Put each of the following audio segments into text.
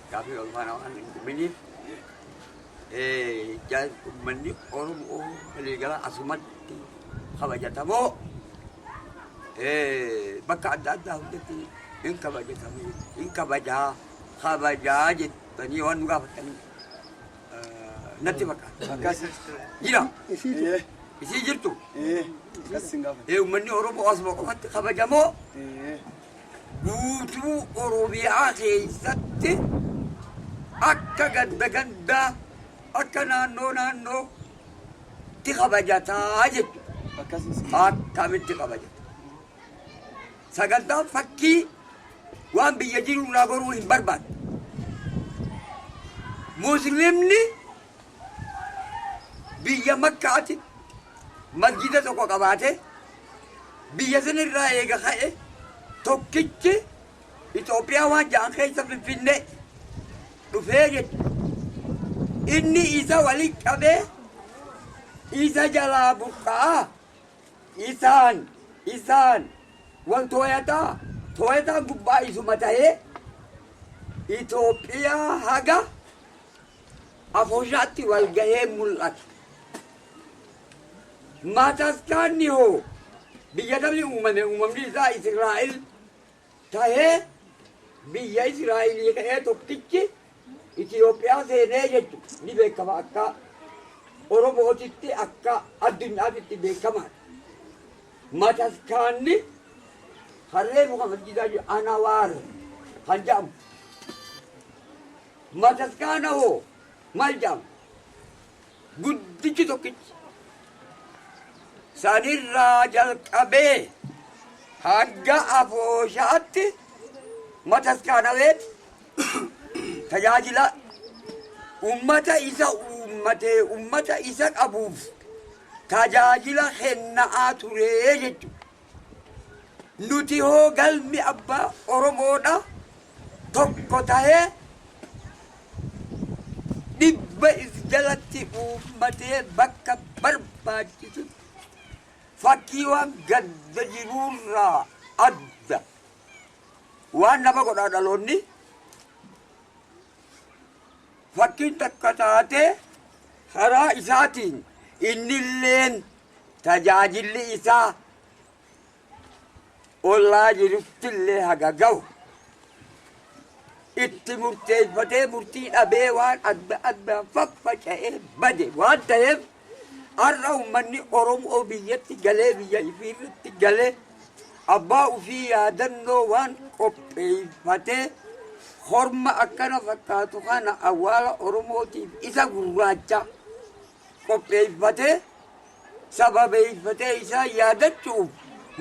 Kami orang orang ini jadi mandi orang legal asumat kabaja tamu baka ada jadi in kabaja tamu in kabaja jadi tani orang juga nanti baka gila isi jirtu mandi orang asumat kabaja mo butuh orang biasa sate akka ganda akka naannoo ti kabajataa jechuudha. Akkamitti kabajata. Sagantaan fakkii waan biyya jiru naa goruu hin barbaadu. Musliimni biyya Makkaati masjida tokko qabaate biyya sanirraa eega ka'e tokkichi Itoophiyaa waan ja'an keessa Finfinnee dhufee jechuudha. Inni isa waliin qabee isa jalaa buqqaa isaan wal tooyataa gubbaa isuma ta'ee Itoophiyaa haga Afooshaatti wal gahee mul'ata. Mataskaanni hoo biyya namni uumamni isaa Israa'el ta'ee biyya Israa'elii ka'ee tokkichi Itoophiyaa seenee jechuudha. Ni beekama akka Oromootitti akka addunyaatitti beekamaadha. Mataskaanni harree muka masjidaa jiru Anawaar kan jedhamu. Mataskaana hoo maal jedhamu? Guddichi tokkichi. Sanirraa jalqabee hanga Afooshaatti mataskaana beeku. Tajaajila ummata isa qabuuf tajaajila kennaa turee jechuudha. Nuti hoo galmi abbaa Oromoodha tokko ta'ee dhibba is jalatti uummatee bakka barbaachisu fakkii waan gadda jiruurraa adda waan nama godhaa dhaloonni. Fakkiin takka taatee karaa isaatiin innilleen tajaajilli isaa ollaa jiruttillee haga ga'u itti murteeffatee murtii dhabee waan adda faffaca'ee bade waan ta'eef har'a uummanni Oromoo biyyatti galee biyya ifiirratti galee abbaa ufii yaadannoo waan qopheeffatee horma akkana fakkaatu kana awwaala Oromootiif isa gurraacha qopheeffatee sababeeffatee isaa yaadachuuf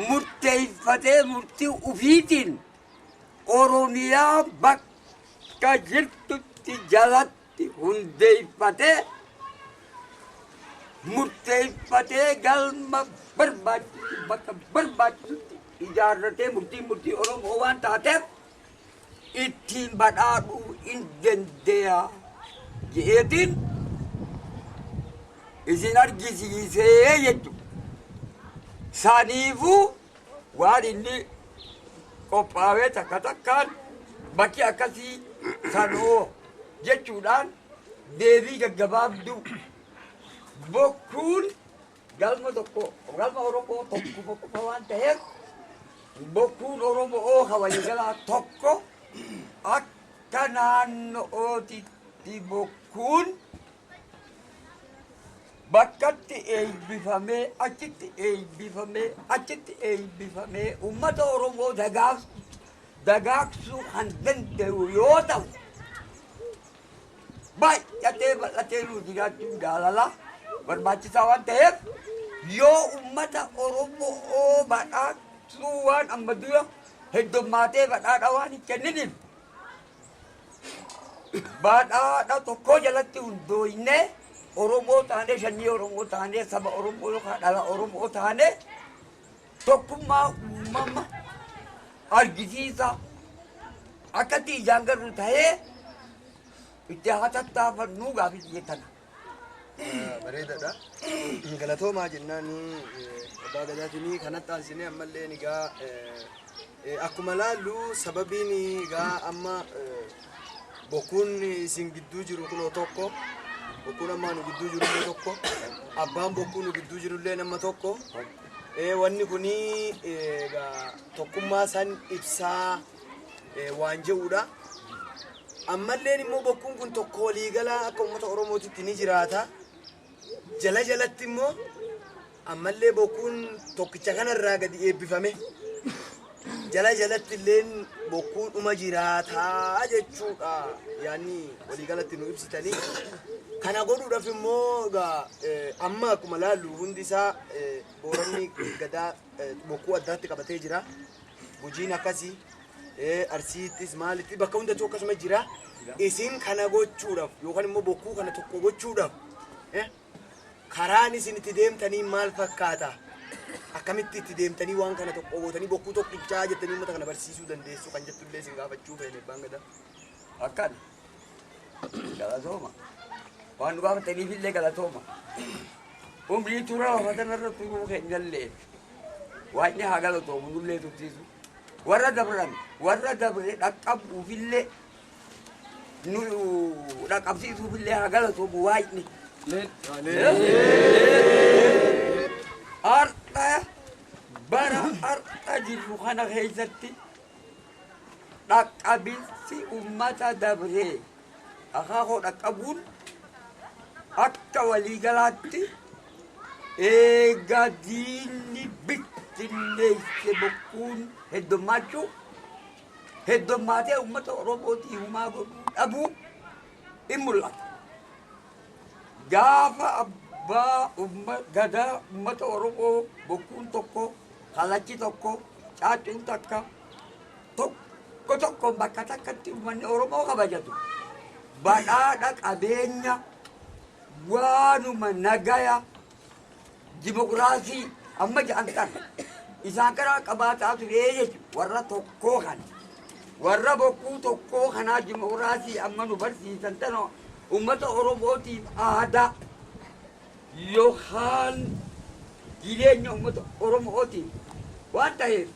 murteeffatee murtii ufiitiin Oromiyaa bakka jirtutti jalatti hundeeffatee murteeffatee galma barbaachisu bakka barbaachisutti ijaarratee murtii Oromoo waan taateef ittiin badhaadhuu hin dandeenya jedheetiin isin argisiisee jechuudha. Saniifuu waan inni qophaa'ee takka takkaan bakki akkasii sanoo jechuudhaan deebii gaggabaabduu bokkuun galma Oromoo tokko qofa waan ta'eef bokkuun Oromoo waliigalaa tokko akka naannootitti bokkuun bakkatti eebbifamee achitti eebbifamee uummata Oromoo dagaagsuu kan danda'u yoo ta'u baay'atee bal'atee nu jiraachuun jaalala barbaachisaa waan ta'eef yoo uummata Oromoo badhaasuu waan amma dura heddummaatee badhaadha waan hin kenniniif badhaadha tokko jalatti hundooyne Oromoo taanee sanyii Oromoo taanee saba Oromoo yookaan dhala Oromoo taanee tokkummaa uumama argisiisa akkatti ijaan garuu ta'ee itti haa tattaafannuu gaafii jettana. Bareedaadha. Galatoomaa jennaan abbaa gadaatiin kanatti aansinee ammallee egaa akkuma laallu sababiin egaa amma bokkuun isin gidduu jiru kunoo tokko bokkuun ammaa nu gidduu jirullee tokko abbaan bokkuu nu gidduu jirullee nama tokko wanni kunii tokkummaa san ibsaa waan jedhuudha. Ammalleen immoo bokkuun kun tokko waliigalaa akka uummata Oromootitti ni jiraata. Jala jalatti immoo ammallee bokkuun tokkicha kanarraa gadi eebbifame. Jala jalatti illeen bokkuun dhuma jiraataa jechuudha. Yaani waliigalatti nu ibsitanii. Kana godhuudhaaf immoo amma akkuma laallu hundi isaa Booranni gadaa bokkuu addaatti qabatee jira. Gujiin akkasii Arsiittis maalitti bakka hundattuu akkasuma jira. Isin kana gochuudhaaf yookaan immoo bokkuu kana tokko gochuudhaaf karaan isin itti deemtanii maal fakkaata? Akkamitti itti deemtanii waan kana tokko gootanii bokkuu tokkichaa jettanii uummata kana barsiisuu dandeessu kan jettullee isin gaafachuu feene abbaan gadaa. Akkan galatooma waan nu gaafataniif illee galatooma. Umrii tura lafatanarra turuu keenyallee waan haa galatoomu nullee tursiisu. Warra dabre dhaqqabuufillee nu dhaqqabsiisuufillee haa galatoomu waayni. Har'a bara har'a jirru kana keessatti dhaqqabinsi uummata dabree akaakoo dhaqqabuun akka waliigalaatti eega diinni bittinneesse bokkuun heddummaatee uummata Oromootii humaa godhuu dhabuu in mul'ata. Gaafa abbaa gadaa uummata Oromoo bokkuun tokko, kalachi tokko, caaccuun takka tokko bakka takkatti uummanni Oromoo kabajatu. Badhaadha qabeenya waanuma nagaya dimokiraasii amma jedhan kana isaan kana qabaataa turee jechuudha. Warra tokkoo kana warra bokkuu tokkoo kanaa dimokiraasii amma nu barsiisan tana uummata Oromootiif aadaa yookaan jireenya uummata Oromootiif waan ta'eef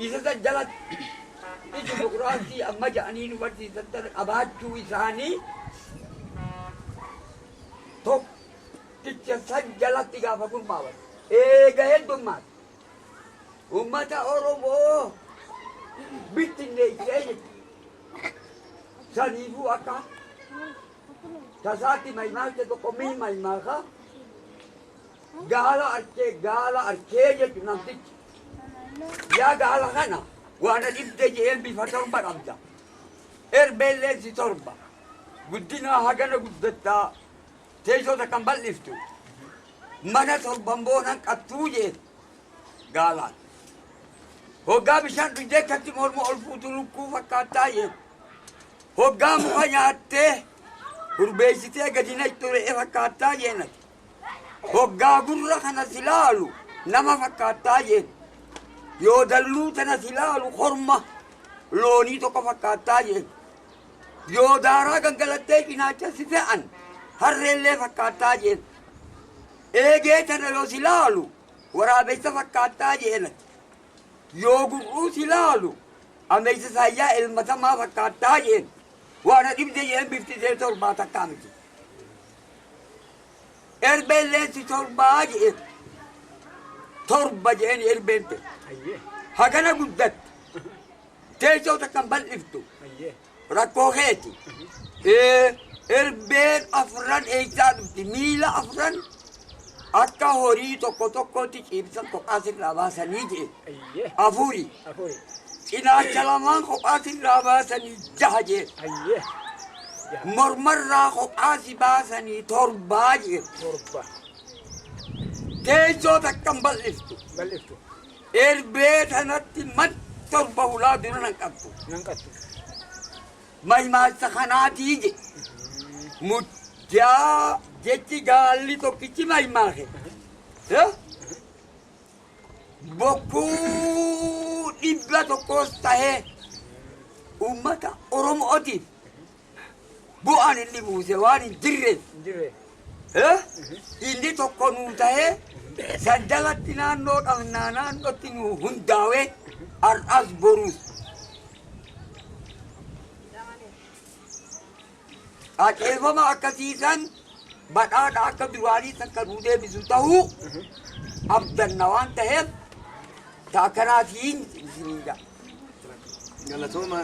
isa san jalatti dimokiraasii amma jedhanii nu barsiisan tana qabaachuu isaanii tokkicha san jalatti gaafa gurmaa'an eega heddummaati uummata Oromoo bittinneessee jechuudha. Saniifuu akka tasaatti maymaalte tokko maymaakaa gaala arkee jechuudha namtichi. Yaa gaala kana waana dhibde jeen bifa torba qabda. Erbeelleen si torba. Guddina hagana guddattaa teessota kan bal'iftu. Mana torban boonan qattuu jeen gaalaan. Hoggaa bishaan dhugdee katti morma ol fuutu lukkuu fakkaattaa jeen. Hoggaa muka nyaattee gurbeessitee gadi naqxuree fakkaattaa jeen. Hoggaa gurra kana silaalu nama fakkaattaa jeen. Yoo dalluu tana silaalu korma loonii tokko fakkaattaa jeen. Yoo daaraa gangalattee cinaacha si fe'an harreellee fakkaattaa jeen. Eegee tana yoo silaalu waraabessa fakkaattaa jeen. Yoo gurruu silaalu ameessa saayyaa elmatamaa fakkaattaa jeen. Waana dhibde jeen biftitee torbaa takkaa miti. Erbeelleen si torbaa jeen. Torba jeen erbeente. Hagana guddatti. Teessota kan bal'iftu. Rakkoo keeti. Erbeen afran eeysaa dhufti. Miila afran akka horii tokko tokkotti ciibsan kophaa sirraa baasanii jee. Afuri. Cinaacha lamaan kophaa sirraa baasanii jaha jee. Mormarraa kophaa si baasanii torbaa jee. Teessota kan bal'iftu. Erbee tanatti man torba hulaa dura nan qabdu. Maymaasa kanaatii je. Muddaa jechi gaalli tokkichi maymaake. Bokkuu dhibba tokkos tahee uummata Oromootiif bu'aan inni buuse waan hin jirreef. Inni tokko nuu tahee sanjalatti naannoo qabnaa naannootti nuu hundaawee har'as boruus. qajeelfama akkasiisan badhaadha akka duraarii san kan nuu deebisu ta'uu abdanna waan ta'eef taakanaatiin isiniidha. Galatooma.